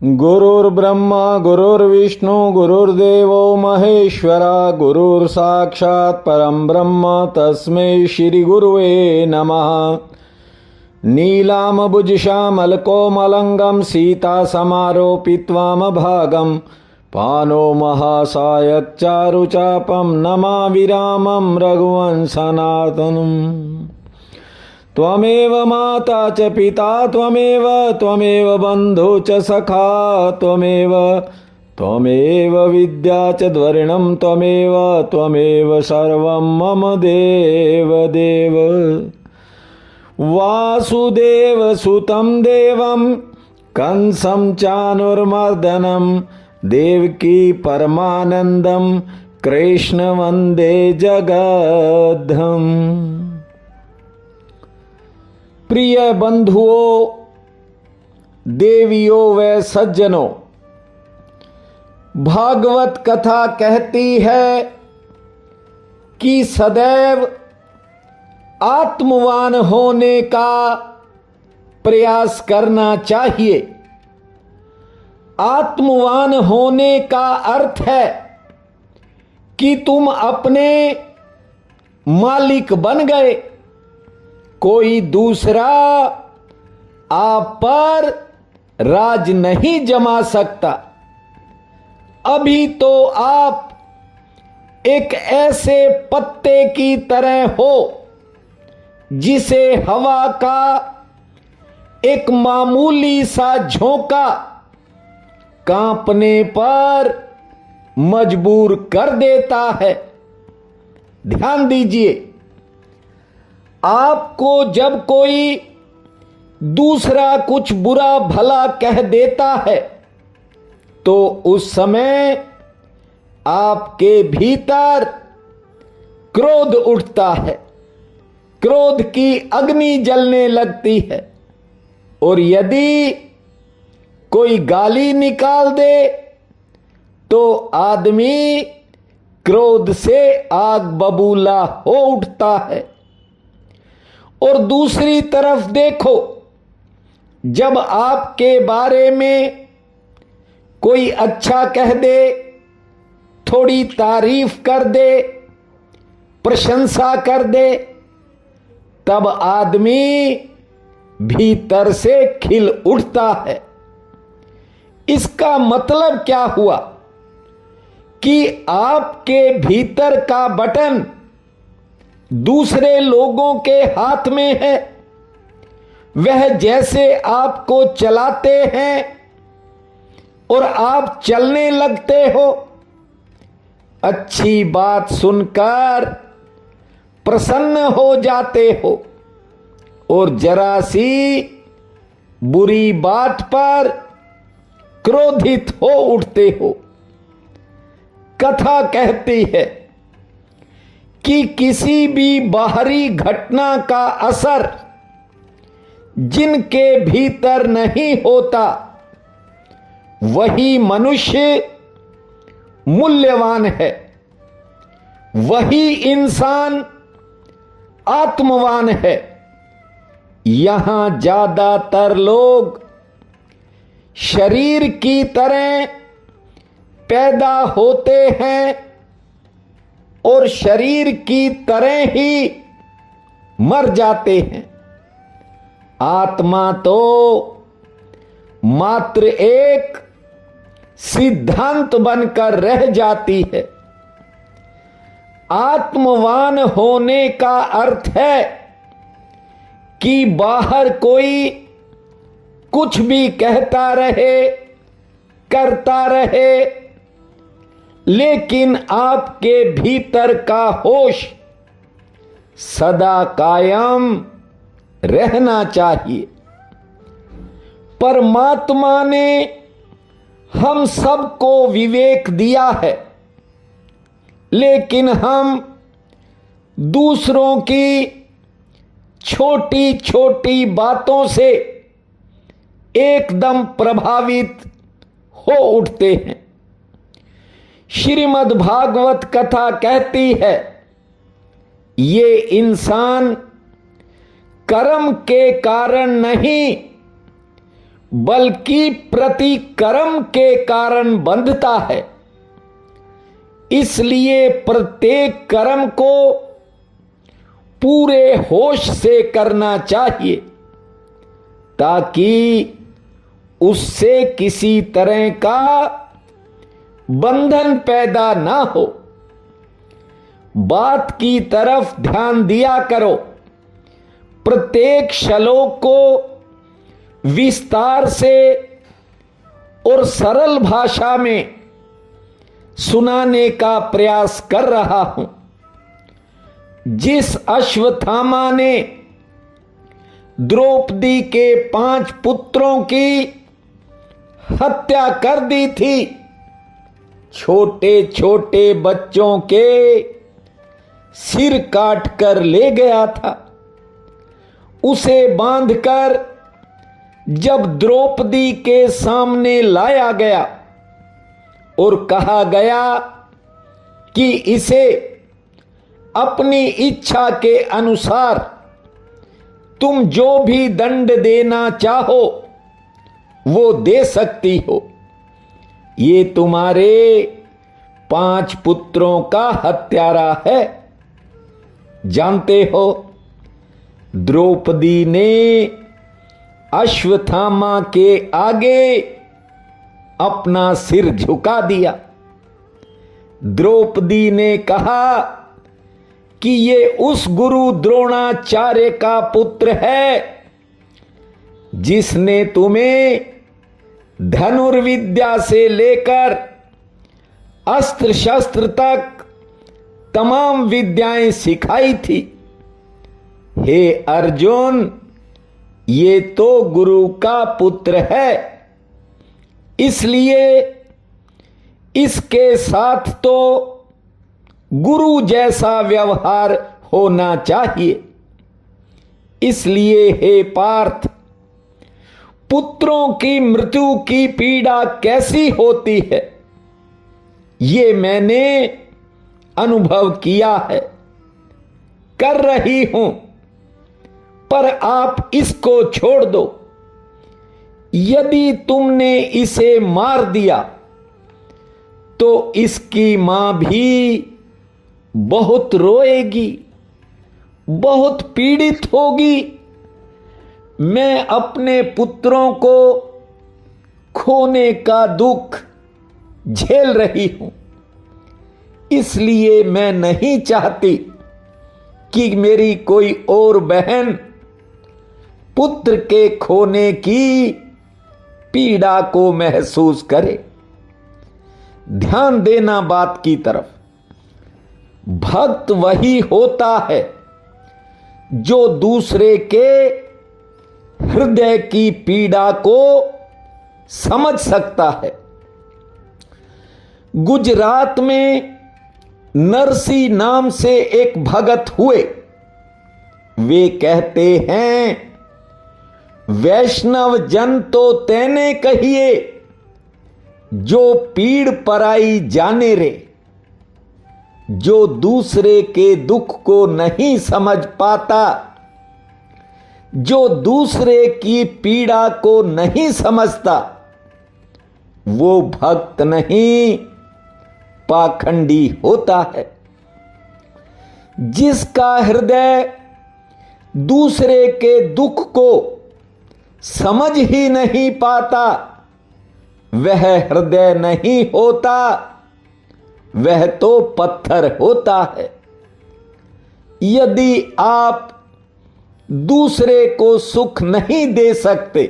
गुरुर्ब्रह्मा गुरुर्विष्णु गुरुर्देवो महेश्वरा गुरुर्साक्षात् परं ब्रह्म तस्मै श्रीगुरुवे नमः। नीलाम्बुजश्यामलकोमलंगं सीतासमारोपित्वामभागं पानो महासायकचारुचापं नमामि रामं रघुवंशनाथनम्। त्वमेव माता च पिता त्वमेव बन्धु च सखा त्वमेव विद्या च द्वरिणं त्वमेव सर्वं मम देव। वासुदेवसुतं देवं कंसं चानुर्मर्दनं देवकी परमानन्दं कृष्ण वन्दे जगद्धाम। प्रिय बंधुओं, देवियों व सज्जनों, भागवत कथा कहती है कि सदैव आत्मवान होने का प्रयास करना चाहिए। आत्मवान होने का अर्थ है कि तुम अपने मालिक बन गए, कोई दूसरा आप पर राज नहीं जमा सकता। अभी तो आप एक ऐसे पत्ते की तरह हो जिसे हवा का एक मामूली सा झोंका कांपने पर मजबूर कर देता है। ध्यान दीजिए, आपको जब कोई दूसरा कुछ बुरा भला कह देता है तो उस समय आपके भीतर क्रोध उठता है, क्रोध की अग्नि जलने लगती है। और यदि कोई गाली निकाल दे तो आदमी क्रोध से आग बबूला हो उठता है। और दूसरी तरफ देखो, जब आपके बारे में कोई अच्छा कह दे, थोड़ी तारीफ कर दे, प्रशंसा कर दे, तब आदमी भीतर से खिल उठता है। इसका मतलब क्या हुआ कि आपके भीतर का बटन दूसरे लोगों के हाथ में है। वह जैसे आपको चलाते हैं और आप चलने लगते हो। अच्छी बात सुनकर प्रसन्न हो जाते हो और जरा सी बुरी बात पर क्रोधित हो उठते हो। कथा कहती है कि किसी भी बाहरी घटना का असर जिनके भीतर नहीं होता वही मनुष्य मूल्यवान है, वही इंसान आत्मवान है। यहां ज्यादातर लोग शरीर की तरह पैदा होते हैं और शरीर की तरह ही मर जाते हैं। आत्मा तो मात्र एक सिद्धांत बनकर रह जाती है। आत्मवान होने का अर्थ है कि बाहर कोई कुछ भी कहता रहे, करता रहे, लेकिन आपके भीतर का होश सदा कायम रहना चाहिए। परमात्मा ने हम सबको विवेक दिया है, लेकिन हम दूसरों की छोटी छोटी बातों से एकदम प्रभावित हो उठते हैं। श्रीमद् भागवत कथा कहती है, ये इंसान कर्म के कारण नहीं बल्कि प्रतिकर्म के कारण बंधता है। इसलिए प्रत्येक कर्म को पूरे होश से करना चाहिए ताकि उससे किसी तरह का बंधन पैदा ना हो। बात की तरफ ध्यान दिया करो। प्रत्येक श्लोक को विस्तार से और सरल भाषा में सुनाने का प्रयास कर रहा हूं। जिस अश्वत्थामा ने द्रौपदी के 5 पुत्रों की हत्या कर दी थी, छोटे छोटे बच्चों के सिर काट कर ले गया था, उसे बांधकर जब द्रौपदी के सामने लाया गया और कहा गया कि इसे अपनी इच्छा के अनुसार तुम जो भी दंड देना चाहो वो दे सकती हो, ये तुम्हारे 5 पुत्रों का हत्यारा है। जानते हो, द्रौपदी ने अश्वत्थामा के आगे अपना सिर झुका दिया। द्रौपदी ने कहा कि ये उस गुरु द्रोणाचार्य का पुत्र है जिसने तुम्हें धनुर्विद्या से लेकर अस्त्र शस्त्र तक तमाम विद्याएं सिखाई थी। हे अर्जुन, ये तो गुरु का पुत्र है, इसलिए इसके साथ तो गुरु जैसा व्यवहार होना चाहिए। इसलिए हे पार्थ, पुत्रों की मृत्यु की पीड़ा कैसी होती है ये मैंने अनुभव किया है, कर रही हूं, पर आप इसको छोड़ दो। यदि तुमने इसे मार दिया तो इसकी मां भी बहुत रोएगी, बहुत पीड़ित होगी। मैं अपने पुत्रों को खोने का दुख झेल रही हूं, इसलिए मैं नहीं चाहती कि मेरी कोई और बहन पुत्र के खोने की पीड़ा को महसूस करे। ध्यान देना बात की तरफ। भक्त वही होता है जो दूसरे के हृदय की पीड़ा को समझ सकता है। गुजरात में नरसी नाम से एक भगत हुए। वे कहते हैं, वैष्णव जन तो तेने कहिए जो पीड़ पराई जाने रे, जो दूसरे के दुख को नहीं समझ पाता, जो दूसरे की पीड़ा को नहीं समझता, वो भक्त नहीं पाखंडी होता है। जिसका हृदय दूसरे के दुख को समझ ही नहीं पाता, वह हृदय नहीं होता, वह तो पत्थर होता है। यदि आप दूसरे को सुख नहीं दे सकते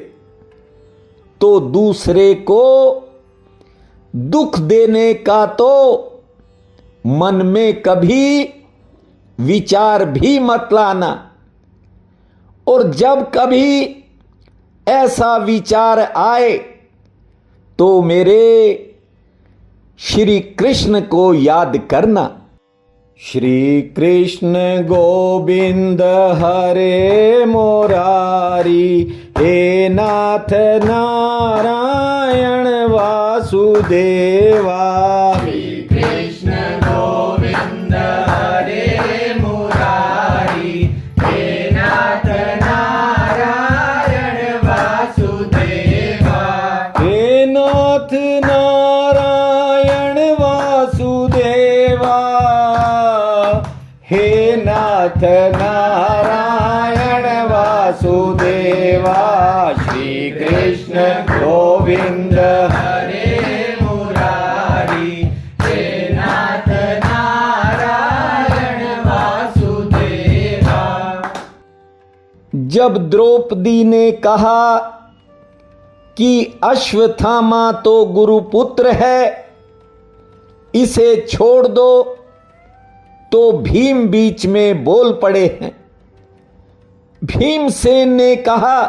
तो दूसरे को दुख देने का तो मन में कभी विचार भी मत लाना। और जब कभी ऐसा विचार आए तो मेरे श्री कृष्ण को याद करना। श्री कृष्ण गोविंद हरे मुरारी, हे नाथ नारायण वासुदेवा। श्री कृष्ण गोविंद हरे मुरारी, हे नाथ नारायण वासुदेवा। नाथ नारायण वासुदेवा, हे नाथ नारायण वासुदेवा, श्री कृष्ण गोविंद हरे मुरारी, हे नाथ नारायण वासुदेवा। जब द्रौपदी ने कहा कि अश्वत्थामा तो गुरुपुत्र है, इसे छोड़ दो, तो भीम बीच में बोल पड़े हैं। भीमसेन ने कहा,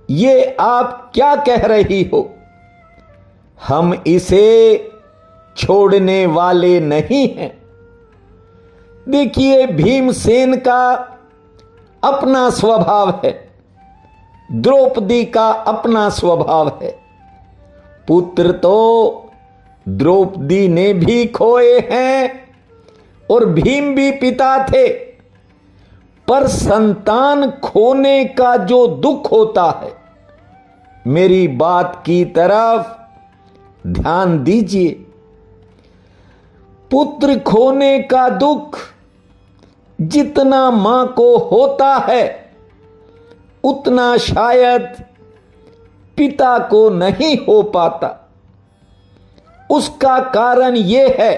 ये आप क्या कह रही हो? हम इसे छोड़ने वाले नहीं हैं। देखिए, भीमसेन का अपना स्वभाव है, द्रौपदी का अपना स्वभाव है। पुत्र तो द्रौपदी ने भी खोए हैं और भीम भी पिता थे, पर संतान खोने का जो दुख होता है, मेरी बात की तरफ ध्यान दीजिए। पुत्र खोने का दुख जितना मां को होता है, उतना शायद पिता को नहीं हो पाता। उसका कारण यह है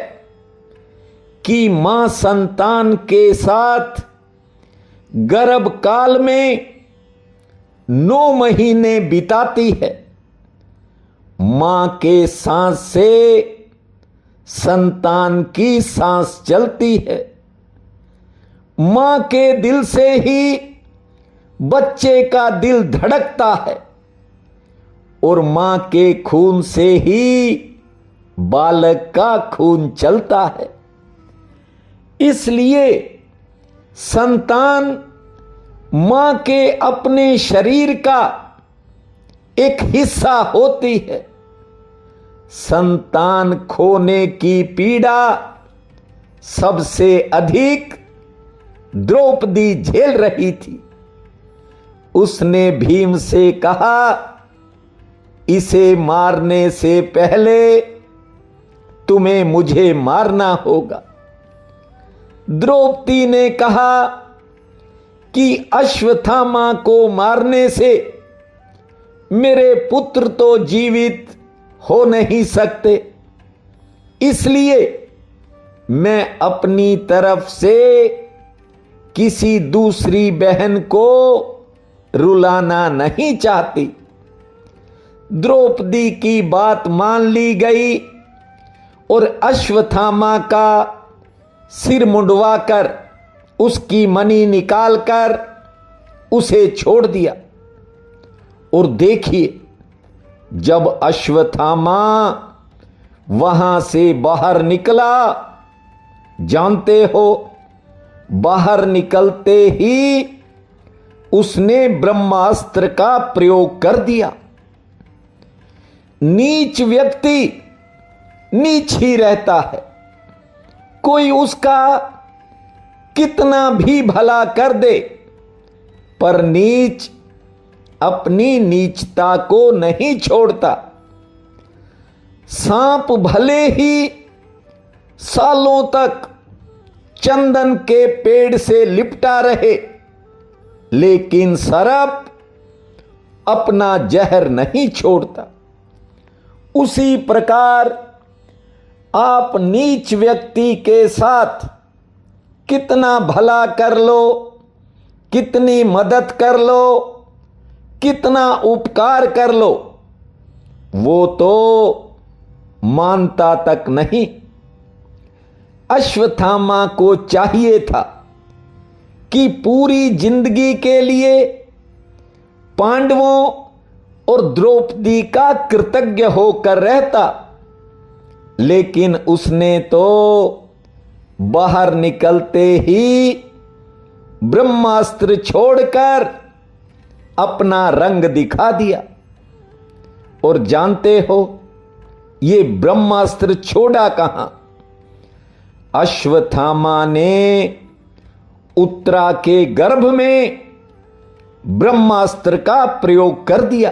कि मां संतान के साथ गर्भकाल में 9 महीने बिताती है। मां के सांस से संतान की सांस चलती है। मां के दिल से ही बच्चे का दिल धड़कता है और मां के खून से ही बालक का खून चलता है। इसलिए संतान मां के अपने शरीर का एक हिस्सा होती है। संतान खोने की पीड़ा सबसे अधिक द्रौपदी झेल रही थी। उसने भीम से कहा, इसे मारने से पहले तुम्हें मुझे मारना होगा। द्रौपदी ने कहा कि अश्वत्थामा को मारने से मेरे पुत्र तो जीवित हो नहीं सकते, इसलिए मैं अपनी तरफ से किसी दूसरी बहन को रुलाना नहीं चाहती। द्रौपदी की बात मान ली गई और अश्वत्थामा का सिर मुंडवाकर उसकी मणि निकालकर उसे छोड़ दिया। और देखिए, जब अश्वत्थामा वहां से बाहर निकला, जानते हो, बाहर निकलते ही उसने ब्रह्मास्त्र का प्रयोग कर दिया। नीच व्यक्ति नीच ही रहता है। कोई उसका कितना भी भला कर दे, पर नीच अपनी नीचता को नहीं छोड़ता। सांप भले ही सालों तक चंदन के पेड़ से लिपटा रहे, लेकिन सर्प अपना जहर नहीं छोड़ता। उसी प्रकार आप नीच व्यक्ति के साथ कितना भला कर लो, कितनी मदद कर लो, कितना उपकार कर लो, वो तो मानता तक नहीं। अश्वत्थामा को चाहिए था कि पूरी जिंदगी के लिए पांडवों और द्रौपदी का कृतज्ञ होकर रहता, लेकिन उसने तो बाहर निकलते ही ब्रह्मास्त्र छोड़कर अपना रंग दिखा दिया। और जानते हो, ये ब्रह्मास्त्र छोड़ा कहां? अश्वत्थामा ने उत्तरा के गर्भ में ब्रह्मास्त्र का प्रयोग कर दिया।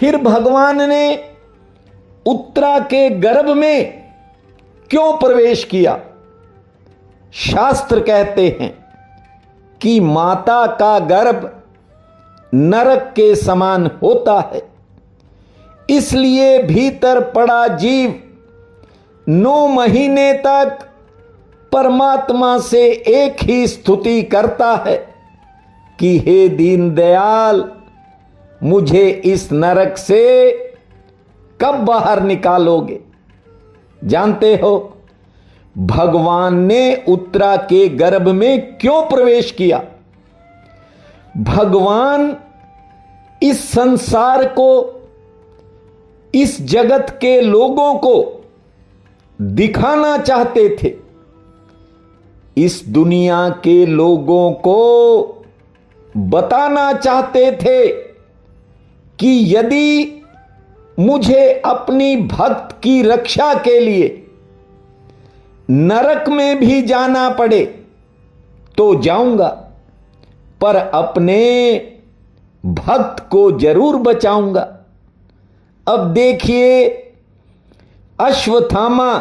फिर भगवान ने उत्तरा के गर्भ में क्यों प्रवेश किया? शास्त्र कहते हैं कि माता का गर्भ नरक के समान होता है, इसलिए भीतर पड़ा जीव 9 महीने तक परमात्मा से एक ही स्तुति करता है कि हे दीनदयाल, मुझे इस नरक से कब बाहर निकालोगे? जानते हो भगवान ने उत्तरा के गर्भ में क्यों प्रवेश किया? भगवान इस संसार को, इस जगत के लोगों को दिखाना चाहते थे। इस दुनिया के लोगों को बताना चाहते थे कि यदि मुझे अपनी भक्त की रक्षा के लिए नरक में भी जाना पड़े तो जाऊंगा, पर अपने भक्त को जरूर बचाऊंगा। अब देखिए, अश्वत्थामा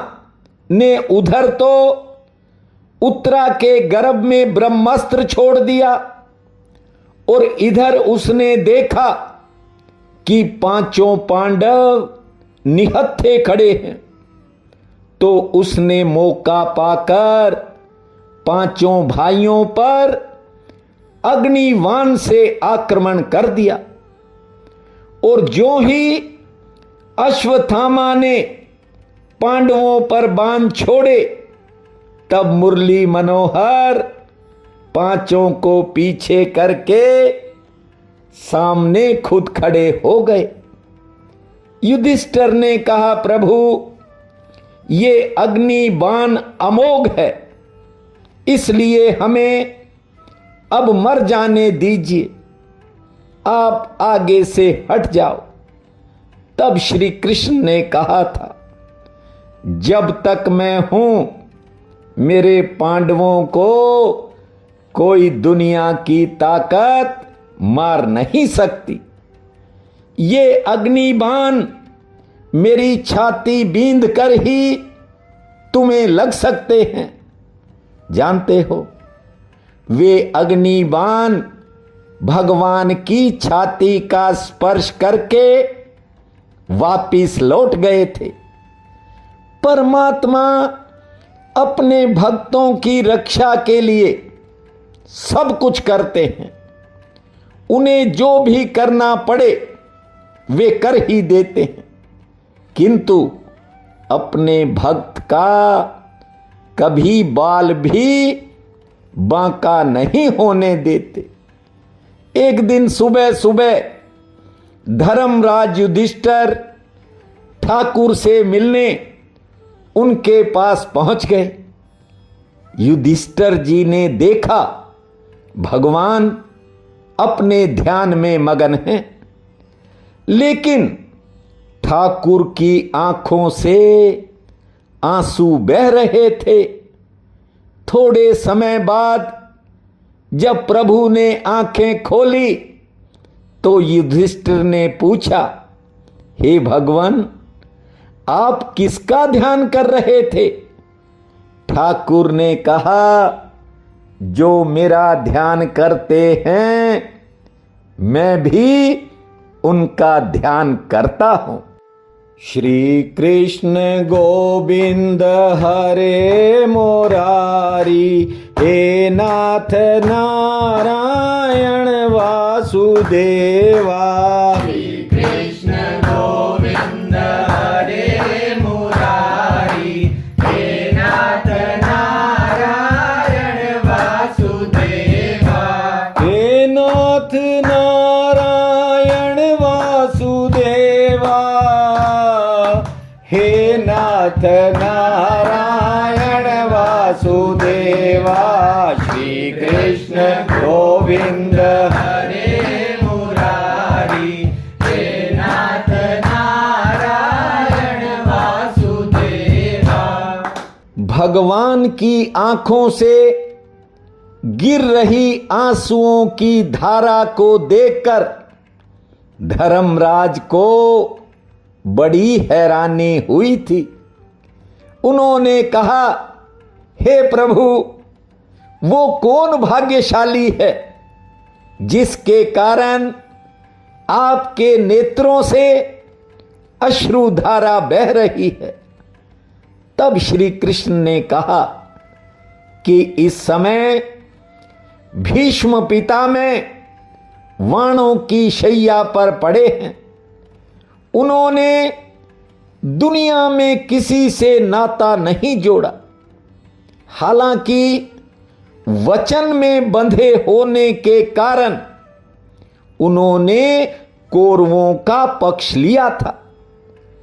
ने उधर तो उत्तरा के गर्भ में ब्रह्मास्त्र छोड़ दिया और इधर उसने देखा कि 5 पांडव निहत्थे खड़े हैं, तो उसने मौका पाकर 5 भाइयों पर अग्निबाण से आक्रमण कर दिया। और जो ही अश्वत्थामा ने पांडवों पर बाण छोड़े, तब मुरली मनोहर 5 को पीछे करके सामने खुद खड़े हो गए। युधिष्ठिर ने कहा, प्रभु, ये अग्नि बाण अमोघ है, इसलिए हमें अब मर जाने दीजिए, आप आगे से हट जाओ। तब श्री कृष्ण ने कहा था, जब तक मैं हूं, मेरे पांडवों को कोई दुनिया की ताकत मार नहीं सकती। ये अग्निबाण मेरी छाती बींध कर ही तुम्हें लग सकते हैं। जानते हो, वे अग्निबाण भगवान की छाती का स्पर्श करके वापिस लौट गए थे। परमात्मा अपने भक्तों की रक्षा के लिए सब कुछ करते हैं। उन्हें जो भी करना पड़े वे कर ही देते हैं, किंतु अपने भक्त का कभी बाल भी बांका नहीं होने देते। एक दिन सुबह सुबह धर्मराज युधिष्ठिर ठाकुर से मिलने उनके पास पहुंच गए। युधिष्ठिर जी ने देखा भगवान अपने ध्यान में मगन हैं, लेकिन ठाकुर की आंखों से आंसू बह रहे थे। थोड़े समय बाद जब प्रभु ने आंखें खोली तो युधिष्ठिर ने पूछा, हे भगवान, आप किसका ध्यान कर रहे थे? ठाकुर ने कहा, जो मेरा ध्यान करते हैं मैं भी उनका ध्यान करता हूं। श्री कृष्ण गोविंद हरे मुरारी, हे नाथ नारायण वासुदेवा। श्री कृष्ण गोविंद हरे मुरारी, हे नाथ नारायण वासुदेवा। हे नाथ नारायण वासुदेवा, हे नाथ नारायण वासुदेवा। श्री कृष्ण गोविंद हरे मुरारी, हे नाथ नारायण वासुदेवा। भगवान की आंखों से गिर रही आंसुओं की धारा को देखकर धर्मराज को बड़ी हैरानी हुई थी। उन्होंने कहा, हे प्रभु, वो कौन भाग्यशाली है जिसके कारण आपके नेत्रों से अश्रुधारा बह रही है। तब श्री कृष्ण ने कहा कि इस समय भीष्म पितामह वाणों की शैया पर पड़े हैं। उन्होंने दुनिया में किसी से नाता नहीं जोड़ा, हालांकि वचन में बंधे होने के कारण उन्होंने कौरवों का पक्ष लिया था।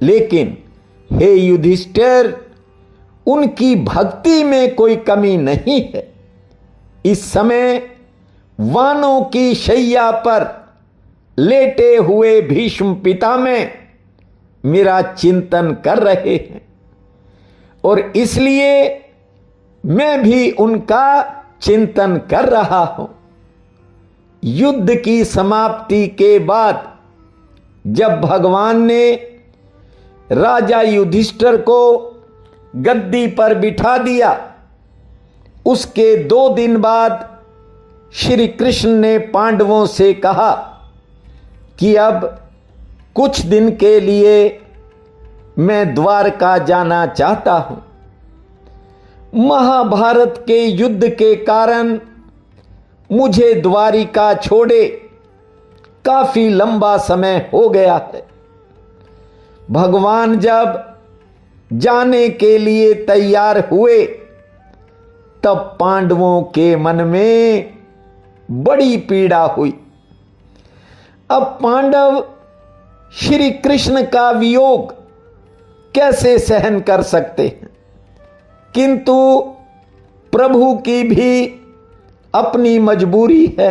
लेकिन हे युधिष्ठिर, उनकी भक्ति में कोई कमी नहीं है। इस समय वानों की शैया पर लेटे हुए भीष्म पितामह मेरा चिंतन कर रहे हैं और इसलिए मैं भी उनका चिंतन कर रहा हूं। युद्ध की समाप्ति के बाद जब भगवान ने राजा युधिष्ठिर को गद्दी पर बिठा दिया, उसके 2 दिन बाद श्री कृष्ण ने पांडवों से कहा कि अब कुछ दिन के लिए मैं द्वारका जाना चाहता हूं। महाभारत के युद्ध के कारण मुझे द्वारिका छोड़े काफी लंबा समय हो गया है। भगवान जब जाने के लिए तैयार हुए तब पांडवों के मन में बड़ी पीड़ा हुई। अब पांडव श्री कृष्ण का वियोग कैसे सहन कर सकते हैं, किंतु प्रभु की भी अपनी मजबूरी है।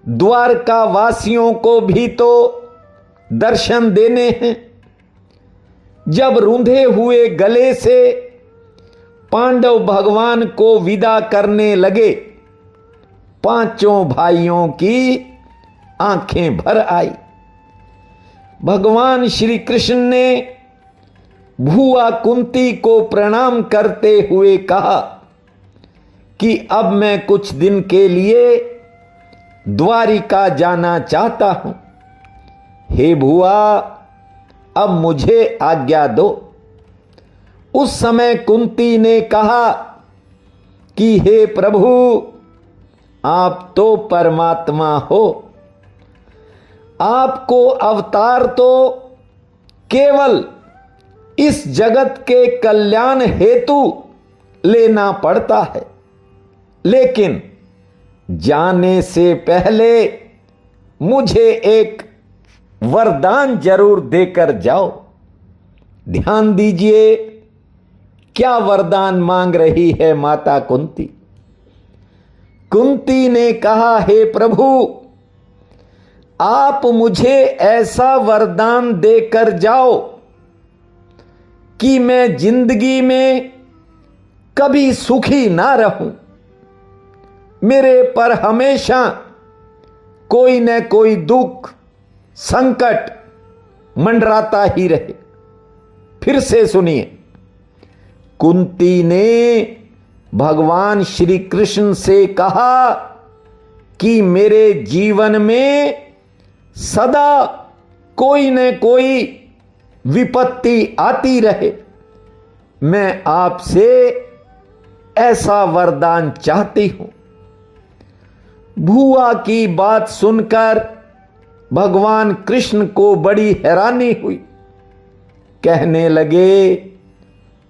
द्वारका वासियों को भी तो दर्शन देने हैं। जब रूंधे हुए गले से पांडव भगवान को विदा करने लगे, पांचों भाइयों की आंखें भर आई। भगवान श्री कृष्ण ने भुआ कुंती को प्रणाम करते हुए कहा कि अब मैं कुछ दिन के लिए द्वारिका जाना चाहता हूं। हे भुआ, अब मुझे आज्ञा दो। उस समय कुंती ने कहा कि हे प्रभु, आप तो परमात्मा हो। आपको अवतार तो केवल इस जगत के कल्याण हेतु लेना पड़ता है, लेकिन जाने से पहले मुझे एक वरदान जरूर देकर जाओ। ध्यान दीजिए क्या वरदान मांग रही है माता कुंती। कुंती ने कहा, हे प्रभु, आप मुझे ऐसा वरदान देकर जाओ कि मैं जिंदगी में कभी सुखी ना रहूं। मेरे पर हमेशा कोई न कोई दुख संकट मंडराता ही रहे। फिर से सुनिए, कुंती ने भगवान श्री कृष्ण से कहा कि मेरे जीवन में सदा कोई न कोई विपत्ति आती रहे। मैं आपसे ऐसा वरदान चाहती हूं। भुआ की बात सुनकर भगवान कृष्ण को बड़ी हैरानी हुई। कहने लगे,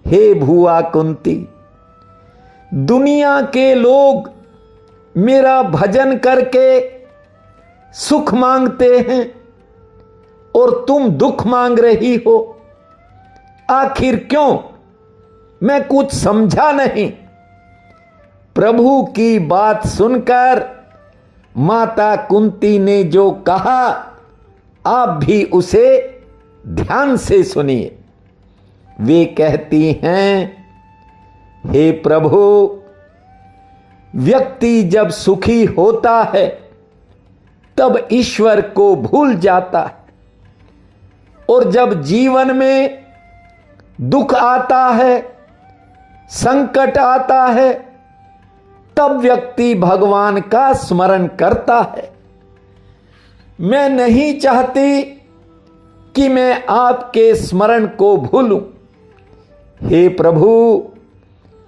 हे भुआ कुंती, दुनिया के लोग मेरा भजन करके सुख मांगते हैं और तुम दुख मांग रही हो। आखिर क्यों? मैं कुछ समझा नहीं। प्रभु की बात सुनकर माता कुंती ने जो कहा, आप भी उसे ध्यान से सुनिए। वे कहती हैं, हे प्रभु, व्यक्ति जब सुखी होता है तब ईश्वर को भूल जाता है। और जब जीवन में दुख आता है, संकट आता है, तब व्यक्ति भगवान का स्मरण करता है। मैं नहीं चाहती कि मैं आपके स्मरण को भूलूं। हे प्रभु,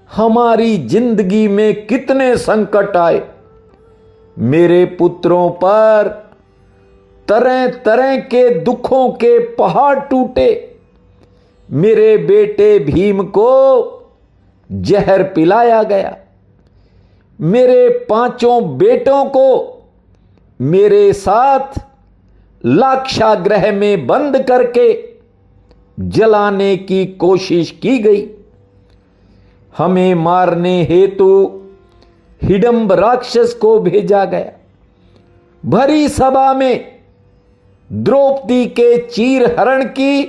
हमारी जिंदगी में कितने संकट आए, मेरे पुत्रों पर तरह तरह के दुखों के पहाड़ टूटे। मेरे बेटे भीम को जहर पिलाया गया, मेरे 5 बेटों को मेरे साथ लाक्षागृह में बंद करके जलाने की कोशिश की गई। हमें मारने हेतु हिडंब राक्षस को भेजा गया। भरी सभा में द्रौपदी के चीर हरण की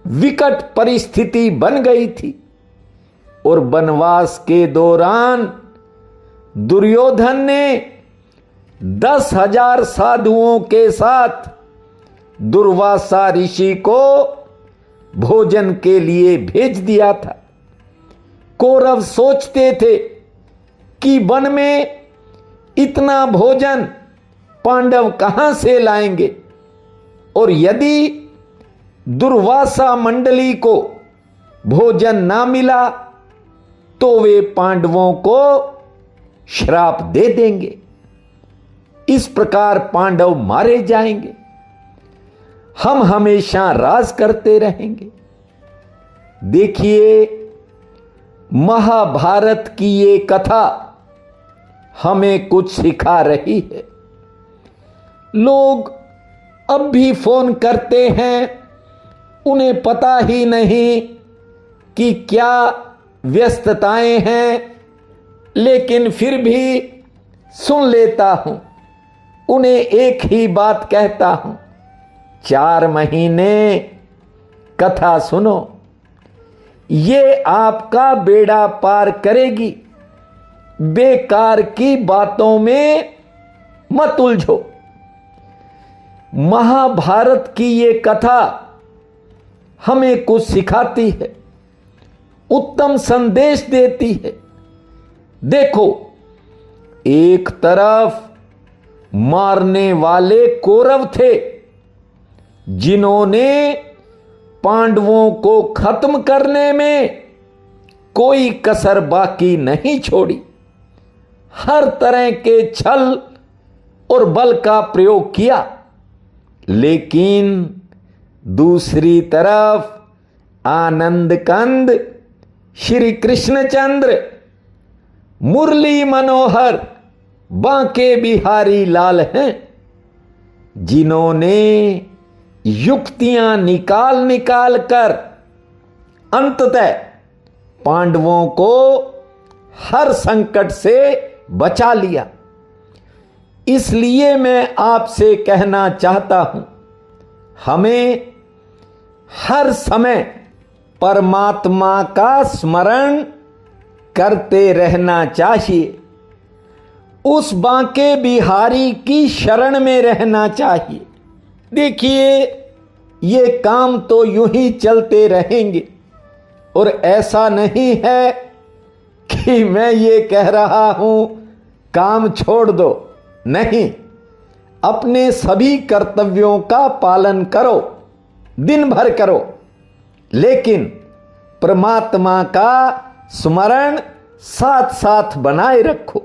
विकट परिस्थिति बन गई थी। और वनवास के दौरान दुर्योधन ने 10,000 साधुओं के साथ दुर्वासा ऋषि को भोजन के लिए भेज दिया था। कौरव सोचते थे कि वन में इतना भोजन पांडव कहां से लाएंगे, और यदि दुर्वासा मंडली को भोजन ना मिला तो वे पांडवों को श्राप दे देंगे। इस प्रकार पांडव मारे जाएंगे, हम हमेशा राज करते रहेंगे। देखिए, महाभारत की ये कथा हमें कुछ सिखा रही है। लोग अब भी फोन करते हैं, उन्हें पता ही नहीं कि क्या व्यस्तताएं हैं, लेकिन फिर भी सुन लेता हूं। उन्हें एक ही बात कहता हूं, 4 महीने कथा सुनो, ये आपका बेड़ा पार करेगी। बेकार की बातों में मत उलझो। महाभारत की ये कथा हमें कुछ सिखाती है, उत्तम संदेश देती है। देखो, एक तरफ मारने वाले कौरव थे जिन्होंने पांडवों को खत्म करने में कोई कसर बाकी नहीं छोड़ी। हर तरह के छल और बल का प्रयोग किया। लेकिन दूसरी तरफ आनंद कंद श्री कृष्णचंद्र, मुरली मनोहर, बांके बिहारी लाल हैं, जिन्होंने युक्तियां निकाल निकाल कर अंततः पांडवों को हर संकट से बचा लिया। इसलिए मैं आपसे कहना चाहता हूं, हमें हर समय परमात्मा का स्मरण करते रहना चाहिए। उस बांके बिहारी की शरण में रहना चाहिए। देखिए, ये काम तो यूं ही चलते रहेंगे, और ऐसा नहीं है कि मैं ये कह रहा हूं काम छोड़ दो। नहीं, अपने सभी कर्तव्यों का पालन करो, दिन भर करो, लेकिन परमात्मा का स्मरण साथ साथ बनाए रखो।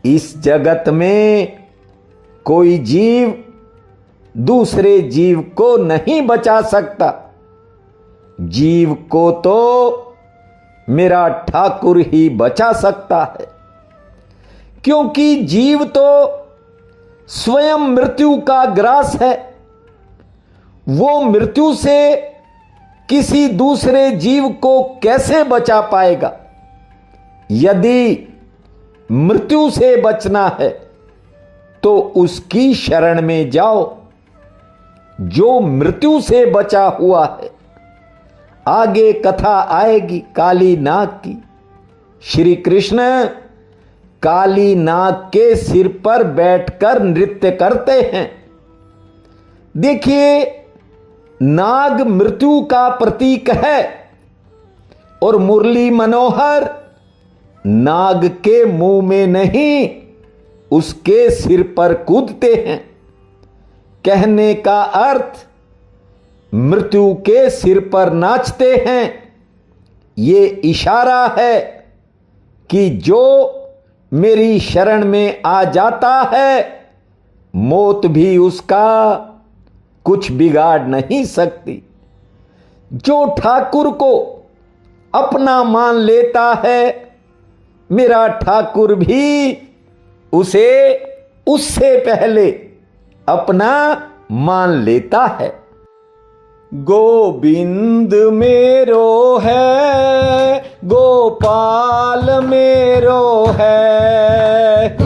इस जगत में कोई जीव दूसरे जीव को नहीं बचा सकता। जीव को तो मेरा ठाकुर ही बचा सकता है, क्योंकि जीव तो स्वयं मृत्यु का ग्रास है। वो मृत्यु से किसी दूसरे जीव को कैसे बचा पाएगा? यदि मृत्यु से बचना है तो उसकी शरण में जाओ, जो मृत्यु से बचा हुआ है। आगे कथा आएगी काली नाग की। श्री कृष्ण काली नाग के सिर पर बैठकर नृत्य करते हैं। देखिए, नाग मृत्यु का प्रतीक है और मुरली मनोहर नाग के मुंह में नहीं, उसके सिर पर कूदते हैं। कहने का अर्थ, मृत्यु के सिर पर नाचते हैं। ये इशारा है कि जो मेरी शरण में आ जाता है, मौत भी उसका कुछ बिगाड़ नहीं सकती। जो ठाकुर को अपना मान लेता है, मेरा ठाकुर भी उसे उससे पहले अपना मान लेता है। गोविंद मेरो है, गोपाल मेरो है।